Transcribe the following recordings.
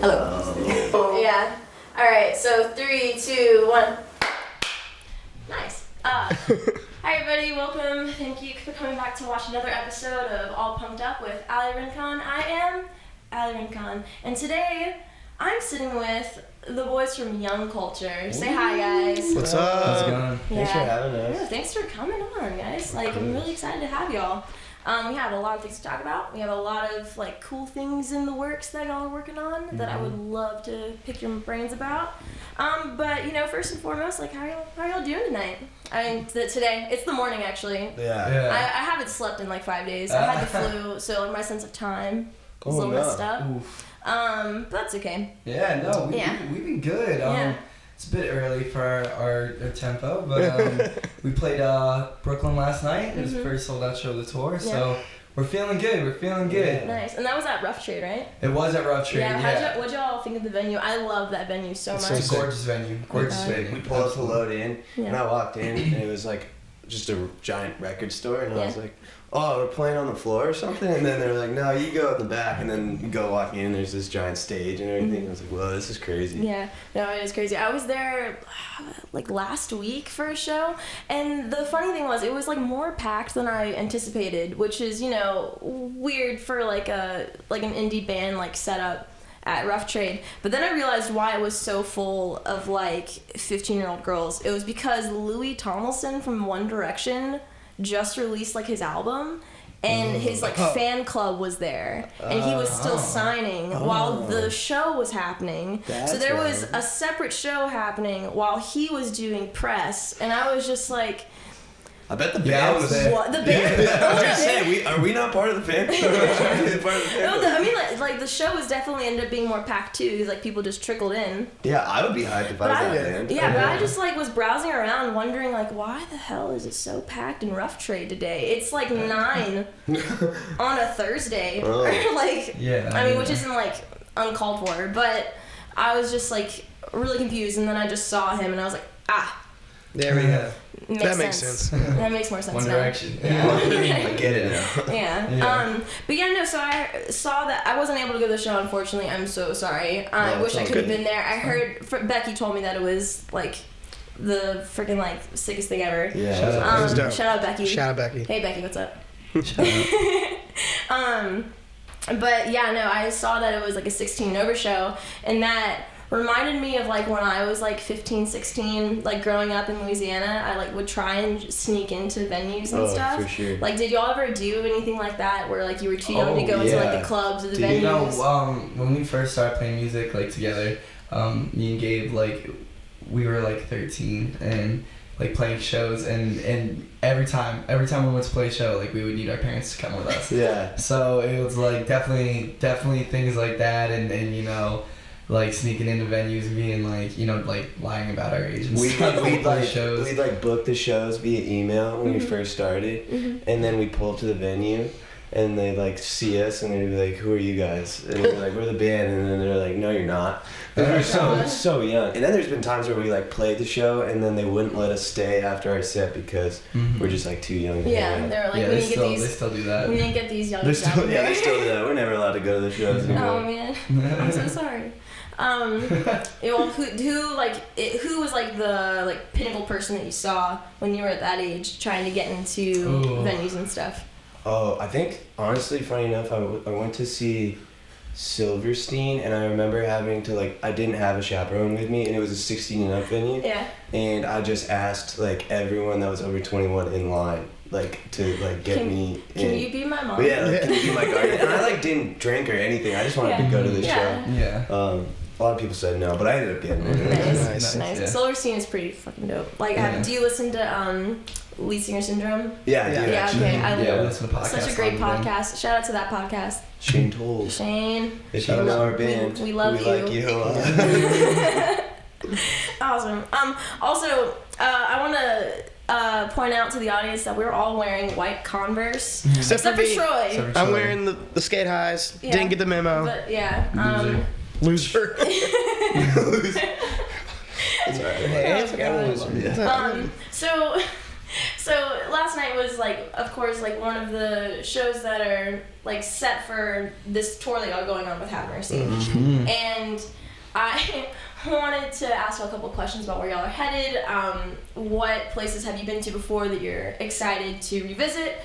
Hello. Yeah. All right. So 3, 2, 1. Nice. Hi everybody. Welcome. Thank you for coming back to watch another episode of All Pumped Up with Rincón. I am Rincón, and today I'm sitting with the boys from Young Culture. Say hi, guys. What's up? How's it going? Thanks for having us. Yeah, thanks for coming on, guys. I'm really excited to have y'all. We have a lot of things to talk about. We have a lot of cool things in the works that y'all are working on that I would love to pick your brains about. But first and foremost, how y'all doing tonight? I mean, today it's the morning actually. Yeah. I haven't slept in 5 days. I had the flu, so my sense of time is a little messed up. But that's okay. Yeah, no, we've been good. It's a bit early for our tempo, but we played Brooklyn last night. It was the first sold out show of the tour, so we're feeling good. Yeah. Nice. And that was at Rough Trade, right? It was at Rough Trade. Yeah. What'd y'all think of the venue? I love that venue so much. It's a gorgeous venue. Gorgeous venue. We pulled up to load in, and I walked in, and it was just a giant record store, and I was like, oh, we're playing on the floor or something? And then they're like, no, you go in the back, and then you go walking in, there's this giant stage and everything. I was like, whoa, this is crazy. Yeah, no, it is crazy. I was there last week for a show, and the funny thing was, it was more packed than I anticipated, which is, weird for an indie band setup at Rough Trade. But then I realized why it was so full of 15-year-old girls. It was because Louis Tomlinson from One Direction just released his album, and his fan club was there, and he was still signing while the show was happening. So there was a separate show happening while he was doing press, and I was just like, I bet the band was there. What? The band? I was just saying, are we not part of the fan? No, the show was definitely ended up being more packed too, because people just trickled in. Yeah, I would be hyped if I was that band. Yeah, but I just was browsing around, wondering why the hell is it so packed in Rough Trade today? It's 9 on a Thursday, which isn't uncalled for. But I was just really confused, and then I just saw him, and I was like, there we go. Makes sense. That makes more sense. One now. Direction. I get it now. Yeah. So I saw that I wasn't able to go to the show, unfortunately. I'm so sorry. I wish I could have been there. I heard Becky told me that it was the freaking sickest thing ever. Yeah. Shout out Becky. Shout out Becky. Hey Becky, what's up? But yeah, no, I saw that it was a 16 and over show, and that reminded me of when I was 15, 16, growing up in Louisiana. I would try and sneak into venues and stuff. For sure. Did y'all ever do anything like that where you were too young to go into the clubs or the venues? When we first started playing music together, me and Gabe we were 13 and playing shows, and every time we went to play a show we would need our parents to come with us. Yeah. So it was definitely things like that, and sneaking into venues and being lying about our age and stuff. We'd book the shows via email when we first started, and then we pull up to the venue, and they see us, and they'd be like, who are you guys? And we're like, we're the band, and then they're like, no, you're not. And we're so young. And then there's been times where we played the show, and then they wouldn't let us stay after our set because we're just too young. Yeah, they were they still do that. We didn't get these young they still do that. We're never allowed to go to the shows anymore. Oh man, I'm so sorry. Who was the pinnacle person that you saw when you were at that age trying to get into venues and stuff? Oh, I think honestly, funny enough, I went to see Silverstein, and I remember having to I didn't have a chaperone with me, and it was a 16 and up venue. Yeah. And I just asked everyone that was over 21 in line to get me in. Can you be my mom? But yeah, can you be my guardian? And I didn't drink or anything. I just wanted to go to the show. Yeah. A lot of people said no, but I ended up getting it. Nice. Yeah. Silverstein is pretty fucking dope. Do you listen to Lead Singer Syndrome? Yeah, I do. Yeah, okay. I listen to podcasts. Such a great podcast. Shout out to that podcast. Shane told. Shane. If you know our band, we love you. Like you a lot. Awesome. Also, I want to point out to the audience that we're all wearing white Converse, except for Troy. I'm wearing the skate highs. Yeah. Didn't get the memo. But yeah. Loser. That's right. Hey, it's like I'm a loser. So So last night was like, of course, like one of the shows that are like set for this tour that y'all going on with Have Mercy, and I wanted to ask you a couple questions about where y'all are headed. What places have you been to before that you're excited to revisit?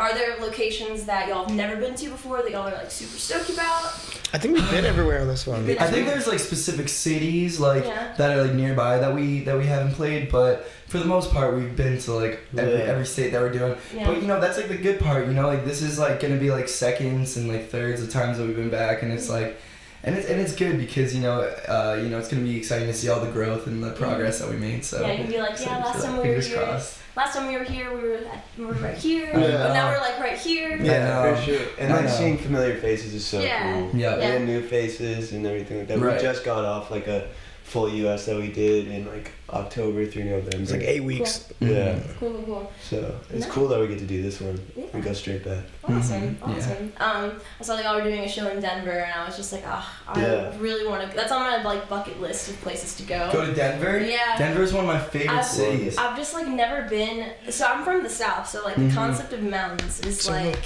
Are there locations that y'all have never been to before that y'all are like super stoked about? I think we've been everywhere on this one. I think there's like specific cities like that are like nearby that we haven't played, but for the most part we've been to like every state that we're doing. Yeah. But you know, that's like the good part, you know, like this is like gonna be like seconds and like thirds of times that we've been back, and it's like and it's good because you know it's gonna be exciting to see all the growth and the progress that we made. So yeah, you can be like, last time we were here. Crossed. Last time we were here, we were right here, Yeah. but now we're like right here. Yeah, for sure. And like seeing familiar faces is so cool. Yeah. And new faces and everything like that. Right. We just got off like a full US that we did in like October through November. It's like 8 weeks. Cool. Yeah. Cool. So it's cool that we get to do this one and go straight back. Awesome. Yeah. I saw that y'all were doing a show in Denver, and I was just like, I really want to. That's on my like bucket list of places to go. Go to Denver? Yeah. Denver's one of my favorite cities. I've just like never been. So I'm from the South, so like the concept of mountains is like.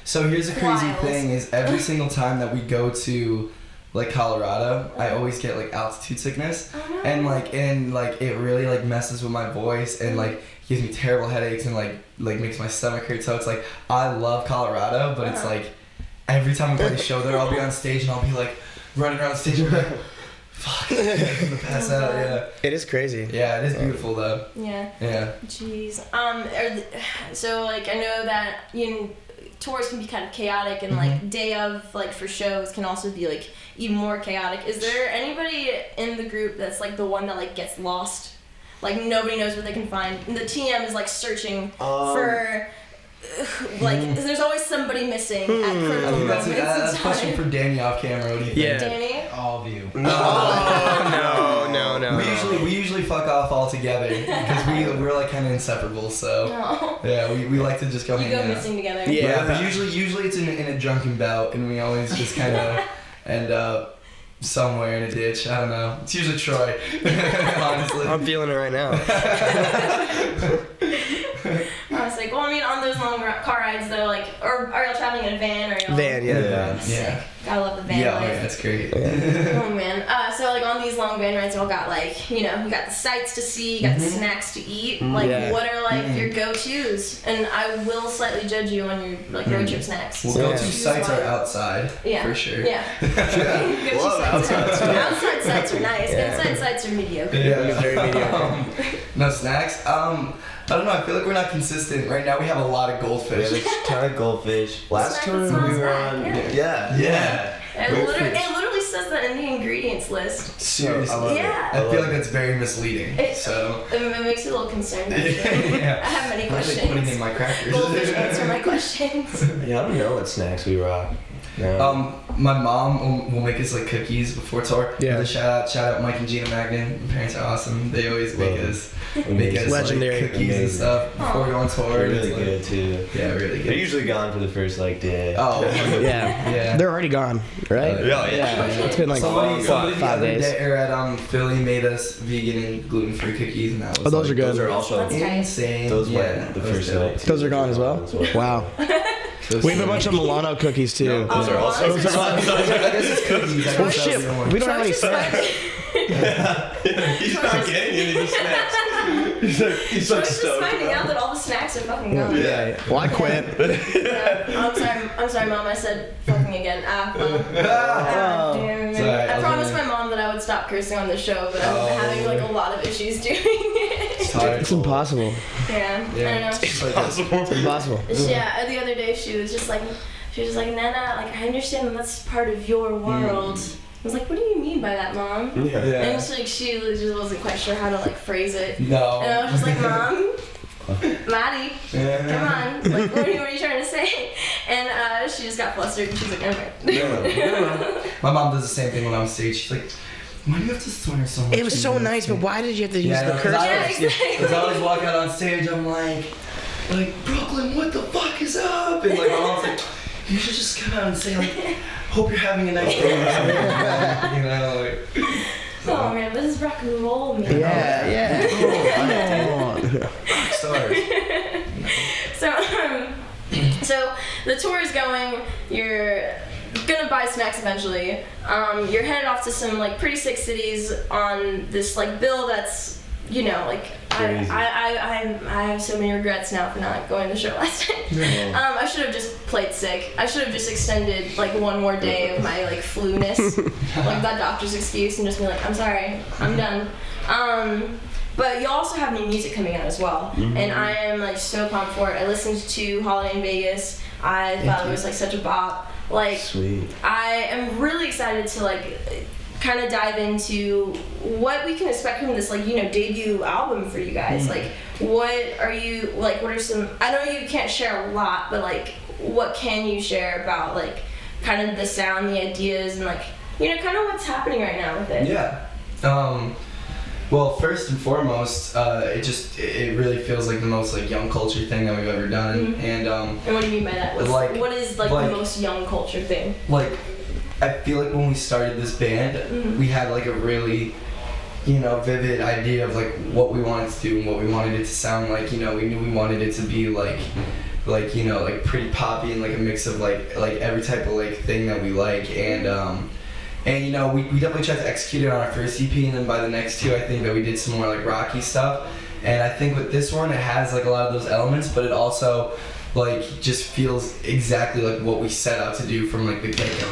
So here's the crazy Wild. thing: is every single time that we go to like Colorado, I always get like altitude sickness, and like it really like messes with my voice and like gives me terrible headaches and like makes my stomach hurt. So it's like I love Colorado, but it's like every time we play a show there, I'll be on stage and I'll be like running around the stage and be like, fuck, I'm gonna pass out. Yeah. It is crazy. Yeah, it is beautiful though. Yeah. Yeah. Jeez. So like I know that tours can be kind of chaotic, and like day of like for shows can also be like even more chaotic. Is there anybody in the group that's like the one that like gets lost? Like nobody knows where they can find. And the TM is like searching for like there's always somebody missing at critical I think moments. that's a question for Danny off camera. What do you think? Yeah. Danny? All of you. No. We usually fuck off all together because we're like kind of inseparable. So yeah, we like to just go You hang go out. missing together. Yeah, but usually it's in a drunken bout, and we always just kind of end up somewhere in a ditch. I don't know. It's usually Troy, honestly. I'm feeling it right now. I was like, well, I mean, on those long car rides though, like, or are y'all traveling in a van or y'all? Van, yeah. Yeah. Gotta love the van Yeah, life. that's great. Oh man. So like on these long van rides, y'all got like, you got the sights to see, you got the snacks to eat. Like, what are like your go-tos? And I will slightly judge you on your like road trip snacks. Well, go-to sites are outside, for sure. Yeah. Go-to sites outside sites are nice. Inside sites are mediocre. Yeah. Very mediocre. No snacks. I don't know. I feel like we're not consistent. Right now we have a lot of We goldfish. have a ton of goldfish. Last Snack tour that smells we were bad, on. Yeah. It literally says that in the ingredients list. Seriously. I love Yeah. I feel like that's very misleading. It makes me a little concerned. Actually. Yeah. I have many What are they putting in questions. my crackers? Goldfish answer my questions. Yeah, I don't know what snacks we rock. No. My mom will make us like cookies before tour. Yeah. Shout out Mike and Gina Magnan. My parents are awesome. They always make us Legendary. like, cookies and stuff before we go on tour. They're It's really like- good too. Yeah, really They're good. usually gone for the first like day. Oh, Yeah. yeah. They're already gone, right? Yeah. It's been like Somebody the 5 other days. day at Philly made us vegan and gluten-free cookies, and that was Oh, those like, are good. Those are also That's tight. insane. those yeah, went the those first good. night. too. Those are gone as well? Wow. Those We have a two. bunch of Milano cookies too. Those are also. I guess it's cookies. I Well, guess shit, that's the one. we don't have any snacks. He's not getting any snacks. He's like Just stoked. finding out that all the snacks are fucking gone. Yeah. Well, I quit. Yeah. I'm sorry, Mom. I said fucking again. Damn it. Sorry, I I was promised gonna- my mom that I would stop cursing on the show, but I'm having like a lot of issues doing it. It's hard. It's impossible. Yeah. I don't know. It's like It's impossible. Yeah, the other day she was just like, Nana, like I understand that that's part of your world. I was like, what do you mean by that, Mom? Yeah. And she just wasn't quite sure how to like phrase it. No. And I was just like, Mom, Maddie, come on, like what are you trying to say? And she just got flustered and she's like, okay. My mom does the same thing when I'm on stage. She's like, why do you have to swear so much? It was so nice, but why did you have to use Yeah, the no, curse? Yeah, exactly. Because I always walk out on stage, I'm like, Brooklyn, what the fuck is up? And like my mom's like, you should just come out and say like, hope you're having a nice day. You know, like. Oh man, this is rock and roll, man. Yeah. Stars. So the tour is going. You're gonna buy snacks eventually. You're headed off to some like pretty sick cities on this like bill that's, you know, like I have so many regrets now for not going to the show last night. Yeah. I should have just played sick. I should have just extended like one more day of my like flu-ness, like that doctor's excuse, and just be like, I'm sorry, I'm done. But you also have new music coming out as well, and I am like so pumped for it. I listened to Holiday in Vegas. I thought it was like such a bop. Like, Sweet. I am really excited to like kind of dive into what we can expect from this, like, you know, debut album for you guys. Like, what are you, like, what are some, I know you can't share a lot, but like, what can you share about like kind of the sound, the ideas, and like, you know, kind of what's happening right now with it? Yeah. Well, first and foremost, it really feels like the most like young culture thing that we've ever done, and what do you mean by that? What is like the most young culture thing? Like, I feel like when we started this band, we had like a really, you know, vivid idea of like what we wanted to do and what we wanted it to sound like. You know, we knew we wanted it to be like you know, like pretty poppy and like a mix of like every type of like thing that we like, and you know, we definitely tried to execute it on our first EP, and then by the next two, I think that we did some more like rocky stuff. And I think with this one, it has like a lot of those elements, but it also like just feels exactly like what we set out to do from like the get-go.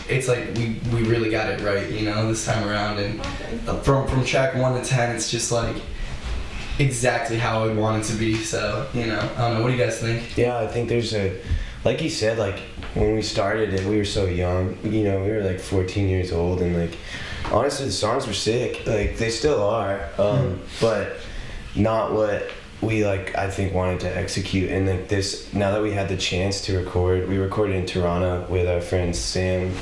It's like we really got it right, you know, this time around. And from track 1 to 10, it's just like exactly how I would want it to be. So, you know, I don't know. What do you guys think? Yeah, I think there's like you said, like when we started it, we were so young. You know, we were like 14 years old, and like honestly, the songs were sick. Like they still are, but not what we like I think wanted to execute. And like this, now that we had the chance to record, we recorded in Toronto with our friends Sam,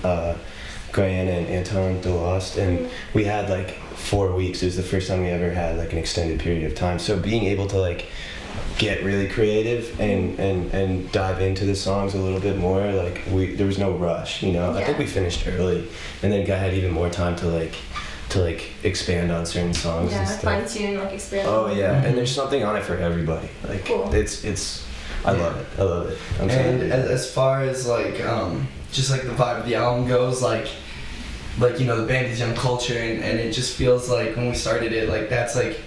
Quinn, and Anton DeLost, and we had like 4 weeks. It was the first time we ever had like an extended period of time. So being able to like get really creative and dive into the songs a little bit more, like there was no rush, you know. I think we finished early, and then had even more time to like expand on certain songs and stuff. Fine tune, like expand. Oh yeah, and there's something on it for everybody. Like it's I love it. I'm and as far as like just like the vibe of the album goes, like you know, the band is Young Culture, and it just feels like when we started it, like that's like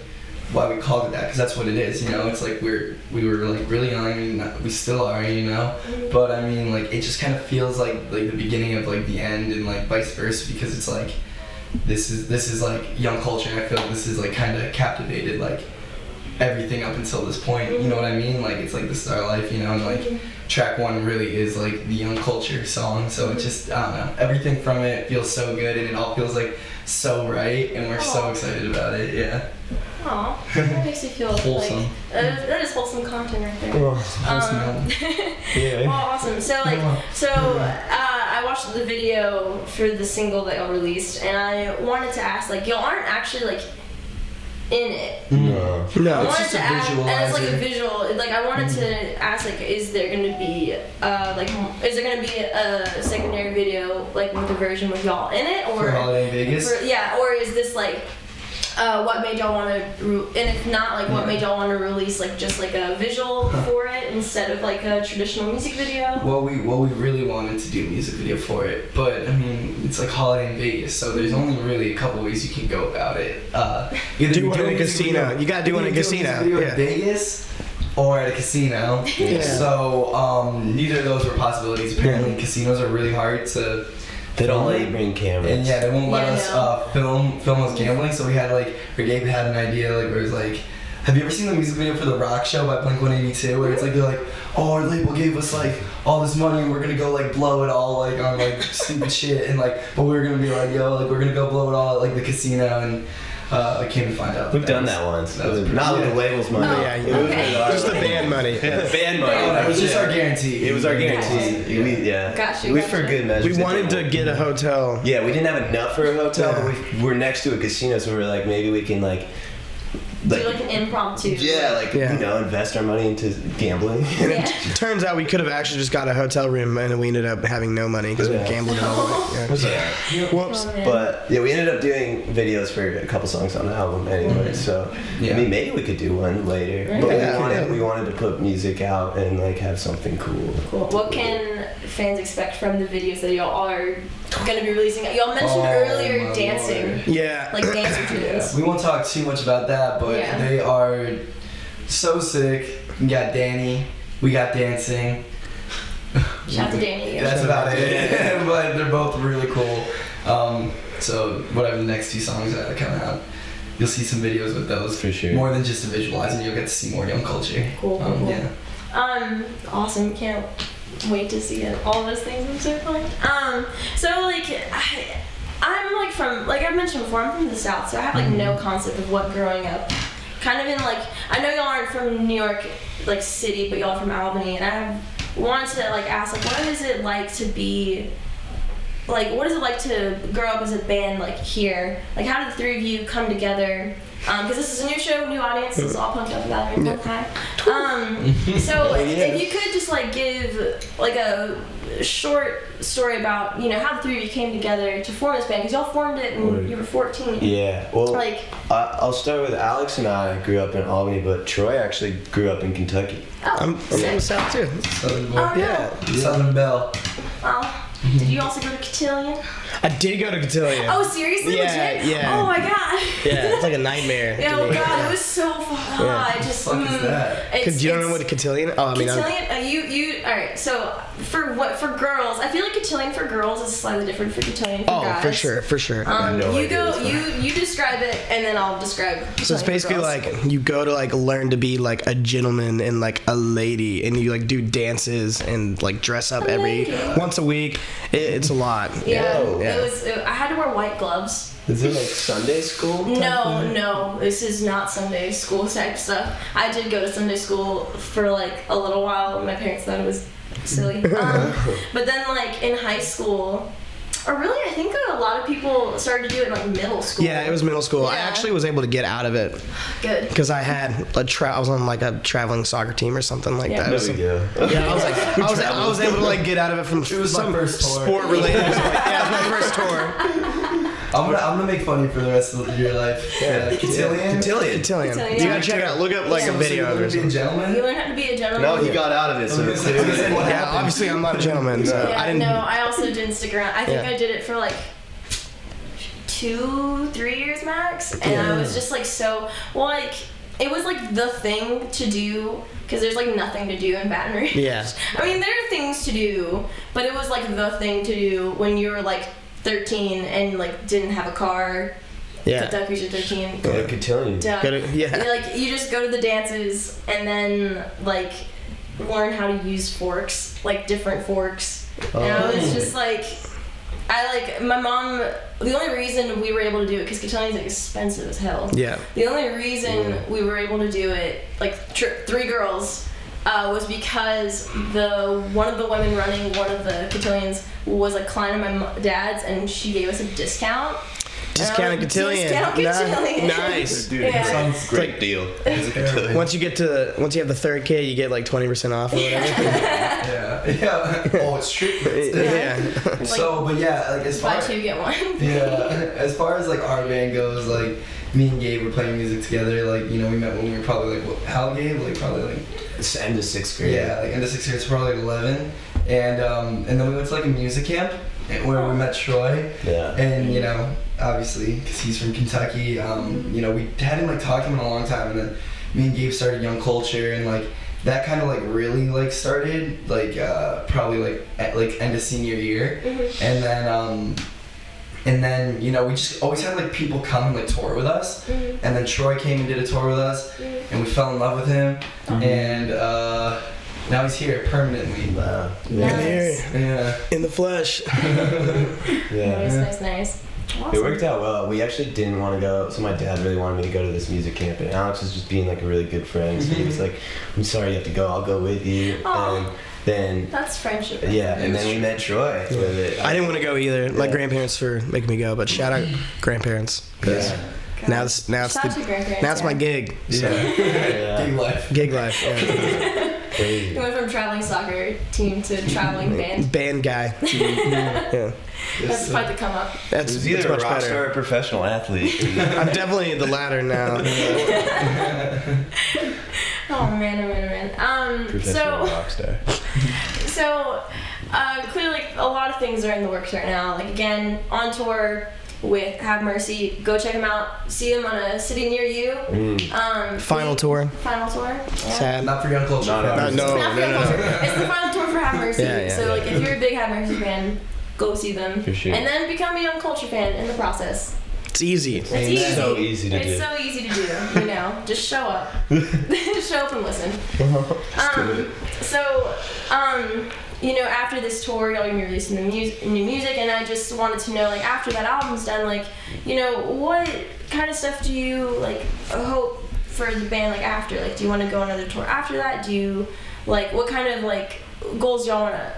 why we called it that, because that's what it is, you know. It's like we were like really young, and we still are, you know, but I mean, like it just kind of feels like the beginning of like the end, and like vice versa, because it's like this is like Young Culture, and I feel like this is like kind of captivated like everything up until this point, you know what I mean? Like it's like this is our life, you know, and like track 1 really is like the Young Culture song, so it just, I don't know, everything from it feels so good, and it all feels like so right, and we're so excited about it. Yeah. Aw, that makes you feel wholesome. Like that is wholesome content right there. yeah. Well, awesome. So like, I watched the video for the single that y'all released, and I wanted to ask, like, y'all aren't actually like in it. No. I It's wanted just to a ask, and it's like a visualizer. visual. Like I wanted to ask, like, is there gonna be is there gonna be a secondary video like with a version with y'all in it, or For Holiday in Vegas? or is this like what made y'all want to, and if not, like what made y'all want to release like just like a visual for it instead of like a traditional music video? Well, we really wanted to do a music video for it, but I mean, it's like Holiday in Vegas, so there's only really a couple ways you can go about it. Either Do we one in a music casino. video- You gotta do one in a either casino. music video Yeah. in Vegas or at a casino. Yeah. So neither of those were possibilities. Apparently, casinos are really hard to. They don't let you bring cameras. And yeah, they won't let us no. film us gambling. So we had like, or Gabe had an idea like where it was like, have you ever seen the music video for The Rock Show by Blink-182, where it's like they're like, oh, our label gave us like all this money and we're gonna go like blow it all like on like stupid shit, and like, but we were gonna be like, yo, like we're gonna go blow it all at like the casino, and I came to find out We've done that once. That was pretty Not with good. the label's money. Oh, Yeah, It was okay. with our Just the band money. Yeah, band money. Oh, that was just our guarantee. It was our guarantee. Gotcha. It was for good measure. We wanted to get a hotel. Yeah, we didn't have enough for a hotel, Yeah. but we're next to a casino, so we were like, maybe we can like do like an impromptu. Yeah. Invest our money into gambling. Yeah. Turns out we could have actually just got a hotel room, and we ended up having no money because we gambled it all away. Yeah. Whoops. Oh, But yeah, we ended up doing videos for a couple songs on the album anyway. So I mean, maybe we could do one later. Right. But we wanted to put music out and like have something cool. Cool. What can fans expect from the videos that y'all are going to be releasing? Y'all mentioned earlier dancing. Lord. Yeah. Like dance routines. We won't talk too much about that, but they are so sick. We got Danny. We got dancing. Shout out to Danny. That's about it. But they're both really cool. So whatever the next 2 songs that are coming out, you'll see some videos with those. For sure. More than just to visualize, and you'll get to see more Young Culture. Cool. Yeah. Awesome. Can't wait to see it. All those things. I'm so pumped. So like, I'm like from, like I mentioned before, I'm from the South, so I have like no concept of what growing up. Kind of in like, I know y'all aren't from New York, like city, but y'all are from Albany, and I wanted to like ask, like, what is it like to be, like, what is it like to grow up as a band like here? Like, how did the 3 of you come together? Because this is a new show, new audience, it's all pumped up about Rincón. So if you could just like give like a short story about how the 3 of you came together to form this band, because y'all formed it when you were 14. Yeah. Well, like I'll start with Alex and I grew up in Albany, but Troy actually grew up in Kentucky. I'm from the South too. Southern boy. Oh, no. Yeah. Southern Belle. Oh, did you also go to Cotillion? I did go to Cotillion. Oh, seriously? Yeah, Legit? yeah. Oh my god. Yeah, it's like a nightmare. Yeah, to oh me. god, it was so fun. Yeah. I just. What the fuck is that? Because you don't know what a cotillion? Oh, I mean, Cotillion, you. All right. So for girls, I feel like cotillion for girls is slightly different for cotillion for guys. for sure. You describe it, and then I'll describe. So it's cotillion for basically girls. like you go to like learn to be like a gentleman and like a lady, and you like do dances and like dress up once a week. It's a lot. Yeah, Yeah. it was. I had to wear white gloves. Is it like Sunday school? No, this is not Sunday school type stuff. I did go to Sunday school for like a little while. My parents thought it was silly. But then like in high school, or really I think a lot of people started to do it in like middle school. Yeah, it was middle school. I Yeah. actually was able to get out of it Good. because I had I was on like a traveling soccer team or something like that. No big deal. Yeah, I was able to like get out of it from was some my first tour. sport related. Yeah, it was my first tour. I'm gonna make fun of you for the rest of your life. Cotillion. Cotillion. Cotillion, You yeah. gotta check it out. Look up like a video of it. Being or something. gentleman. You learn how to be a gentleman. No, he got out of it, so I was gonna say, what Yeah, happened? obviously I'm not a gentleman, so Yeah, I didn't. no, I also didn't stick around. I think Yeah. I did it for like 2-3 years max, and I was just like it was like the thing to do, because there's like nothing to do in Baton Rouge. Yeah. I mean, there are things to do, but it was like the thing to do when you were like 13 and like didn't have a car. Yeah. Because you're 13. Go to Cotillion. Duh. Yeah. Like you just go to the dances and then like learn how to use forks, like different forks. And I was just like, my mom, the only reason we were able to do it, because Cotillion's expensive as hell. Yeah. The only reason we were able to do it, like 3 girls, was because one of the women running one of the Cotillions was a client of my dad's, and she gave us a discount. Discounted Cotillion. Discount Cotillion. Nice. Dude, Yeah. sounds great deal. Once you have the 3rd kid, you get like 20% off or whatever. Yeah. Oh, it's true. Yeah. So, but yeah, like as far Buy 2 get 1. yeah, as far as like our band goes, like me and Gabe were playing music together. Like we met when we were probably like how Gabe, like probably like It's end of 6th grade. yeah, like end of 6th grade, so probably like 11, and then we went to like a music camp where we met Troy. Yeah. And obviously because he's from Kentucky, we hadn't like talked to him in a long time, and then me and Gabe started Young Culture, and like that kind of like really like started like probably like at like end of senior year, and then we just always had like people come and like tour with us, and then Troy came and did a tour with us, and we fell in love with him, and now he's here permanently. Wow. Nice. Yeah. In the flesh. Yeah. Nice. Awesome. It worked out well. We actually didn't want to go, so my dad really wanted me to go to this music camp, and Alex was just being like a really good friend. So he was like, "I'm sorry you have to go. I'll go with you." Aw. And then That's friendship. yeah, and then we met Troy with it. I didn't want to go either. My grandparents were making me go, but shout out grandparents. 'cause Yeah. Now it's Shout out to grandparents, now it's my gig. Yeah. Yeah. Big life. Gig life. Yeah. Crazy. You went from traveling soccer team to traveling band. Band guy. Yeah. That's quite the come up. That's He's either a much rock better. star or a professional athlete. I'm definitely the latter now. Oh man. Professional rock star. So clearly a lot of things are in the works right now. Like again, on tour with Have Mercy. Go check them out. See them on a city near you. Final tour. Final tour. Yeah. Sad. Not for young culture. No. It's not for Young Culture. It's the final tour for Have Mercy. Yeah. So like if you're a big Have Mercy fan, go see them. For sure. And then become a Young Culture fan in the process. It's easy. It's Amen. easy. So easy to do. It's so easy to do, you know. Just show up. Just show up and listen. You know, after this tour, y'all gonna be releasing the new music, and I just wanted to know, like, after that album's done, like, you know, what kind of stuff do you like hope for the band, like, after? Like, do you want to go on another tour after that? Do you like what kind of like goals y'all wanna?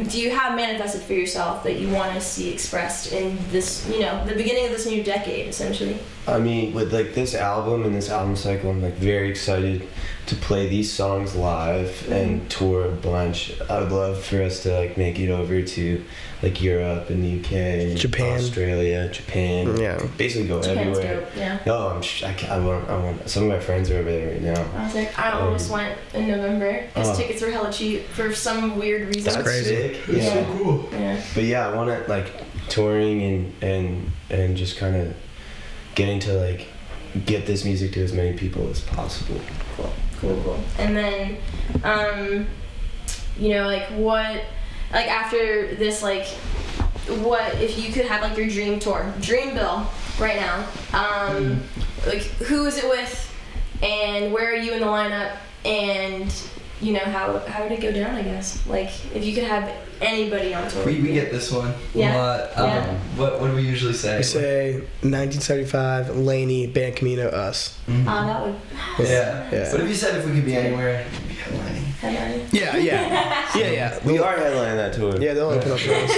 Do you have manifested for yourself that you want to see expressed in this, you know, the beginning of this new decade, essentially? I mean, with like this album and this album cycle, I'm like very excited to play these songs live and tour a bunch. I would love for us to like make it over to like Europe and the UK, Japan. Australia, Japan. Yeah. Basically go Japan's everywhere. dope, yeah. No, I want. Some of my friends are over there right now. I was like, I almost went in November because tickets were hella cheap for some weird reason. That's crazy. sick. Yeah. Yeah. Cool. Yeah. But yeah, I want to like touring and just kind of getting to like get this music to as many people as possible. Cool. And then, you know, like what, like after this, like, what if you could have like your dream tour, dream bill right now? Like who is it with, and where are you in the lineup, and you know how would it go down? I guess like if you could have anybody on tour. We get this one Yeah. a lot. Yeah. What do we usually say? We say 1975, Laney, Band Camino, us. That would. Yeah. Yeah. What if you said if we could be anywhere, we'd be headlining? Yeah. We are headlining that tour. Yeah, they'll open up for us.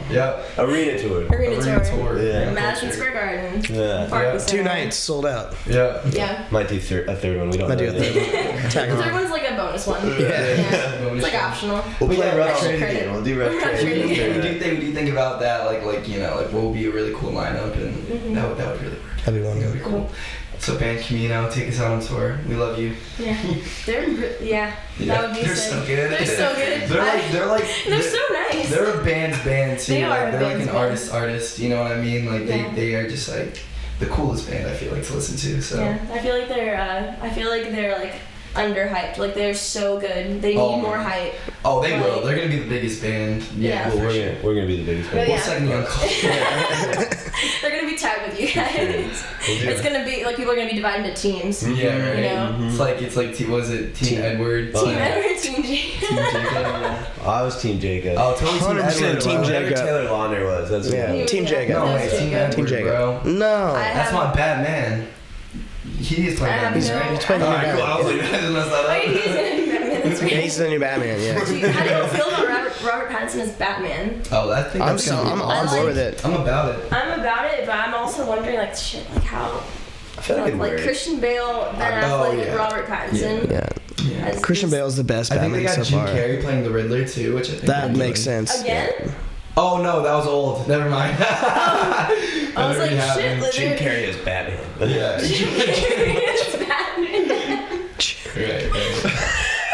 Yep. Arena tour. Arena tour. Yeah. Madison Square Garden. Yeah. Barclays 2 Center. nights sold out. Yep. Yeah. Might do a third one. We don't Might know do a yet. third. Tag The third along. one's like a bonus one. Yeah. It's like optional. We'll play Yeah, Rough extra Trade credit. again. We'll do Rough Rough Trade. Trade. What do you think about that? Like you know, like what would be a really cool lineup, and that would really work. That'd be That would be cool. So Band Camino, take us out on tour. We love you. Yeah. That would be They're sick. so good. They're so good. They're so nice. They're a band too. They are a They're like band's an artist. You know what I mean? Like Yeah. they are just like the coolest band I feel like to listen to. So Yeah, I feel like they're like underhyped. Like they're so good. They need more hype. Oh, they will. Like- They're gonna be the biggest band. Yeah. Well, for sure. we're gonna be the biggest But band. We'll yeah. second Young Culture. They're gonna be tagged with you guys. We'll do It's gonna be like people are gonna be divided into teams. Yeah, right. You know? It's like what was it? Team Edward. Oh, Team yeah. Edward, Team G. Team Jacob. Yeah. I was Team Jacob. Oh, totally Team 100% Edward. Team bro. Whatever Jacob. Taylor Lautner was. That's Yeah. what Team Jacob. No That's way, Team Jacob. Edward, Team Jacob. bro. No. That's my bad man. He is playing I have Batman, no- right? He's playing Alright, Batman. cool. I was like, I just messed that Wait, up. he's gonna be Batman. That's Yeah, right. he's the new Batman, yeah. How do you feel about Robert Pattinson as Batman? Oh, I think that's gonna be I'm awesome. on board with it. I'm about it. I'm about it, but I'm also wondering, like, shit, like how, I feel like it'd like work. Christian Bale, Ben Oh, Affleck, yeah. Robert Pattinson. Yeah. Yeah. as Christian these- Bale's the best I think they Batman got so Jim far. Carrey playing the Riddler too, which I think That they're makes doing. sense. Again? Oh no, that was old. Never mind. I was like, shit, like, Jim Carrey is Batman. Yeah. it's Batman. Right.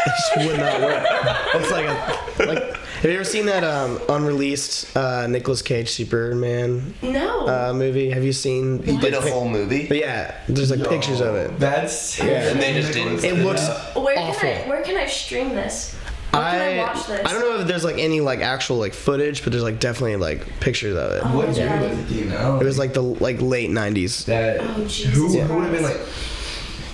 It just would not work. It's like have you ever seen that unreleased Nicolas Cage Superman No. movie? Have you seen? He did a whole movie. But yeah, there's like pictures of it. That's Yeah. And they just didn't. It looks where awful. can I stream this? Where can I watch this? I don't know if there's like any like actual like footage, but there's like definitely like pictures of it. What Yeah. year was it? Do you know? It was like the late 90s. that. Oh, Jesus who would have Christ. been like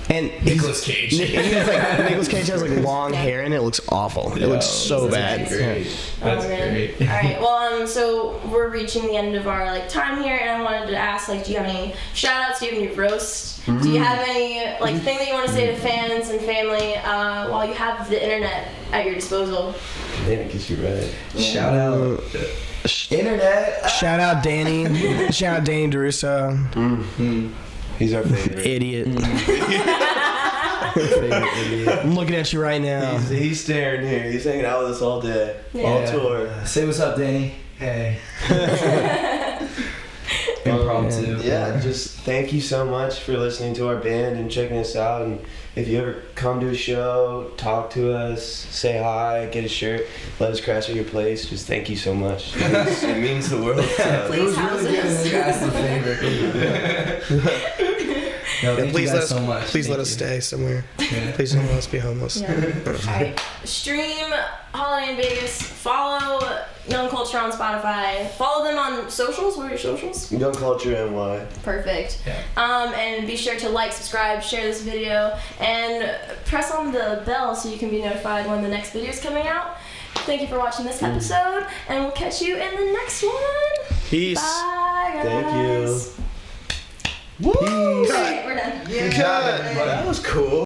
And Nicolas Cage? Nicolas Cage has like long hair and it looks awful. It looks so bad. Great. Oh, That's man. great. All right. Well, so we're reaching the end of our like time here, and I wanted to ask, like, do you have any shout outs? Do you have any roast? Do you have any like thing that you want to say to fans and family while you have the internet at your disposal? Man, I guess you're right. Shout out. Internet. Shout out Danny. Shout out Danny DeRusso. He's our favorite. Idiot. Favorite idiot. I'm looking at you right now. He's staring here. He's hanging out with us all day. Yeah. All tour. Say what's up, Danny. Hey. Impromptu. Yeah, just thank you so much for listening to our band and checking us out. And if you ever come to a show, talk to us, say hi, get a shirt, let us crash at your place. Just thank you so much. It means the world to us. Please house us. That's the favor. No, thank Please you let guys us so much. Please let Thank us you. stay somewhere. Yeah. Please don't let us be homeless. Yeah. Alright. Stream Holiday in Vegas. Follow Young Culture on Spotify. Follow them on socials. What are your socials? Young Culture NY. Perfect. Yeah. And be sure to like, subscribe, share this video, and press on the bell so you can be notified when the next video is coming out. Thank you for watching this episode, and we'll catch you in the next one. Peace. Bye, guys. Thank you. Woo! Alright, we're done. Yeah. That was cool.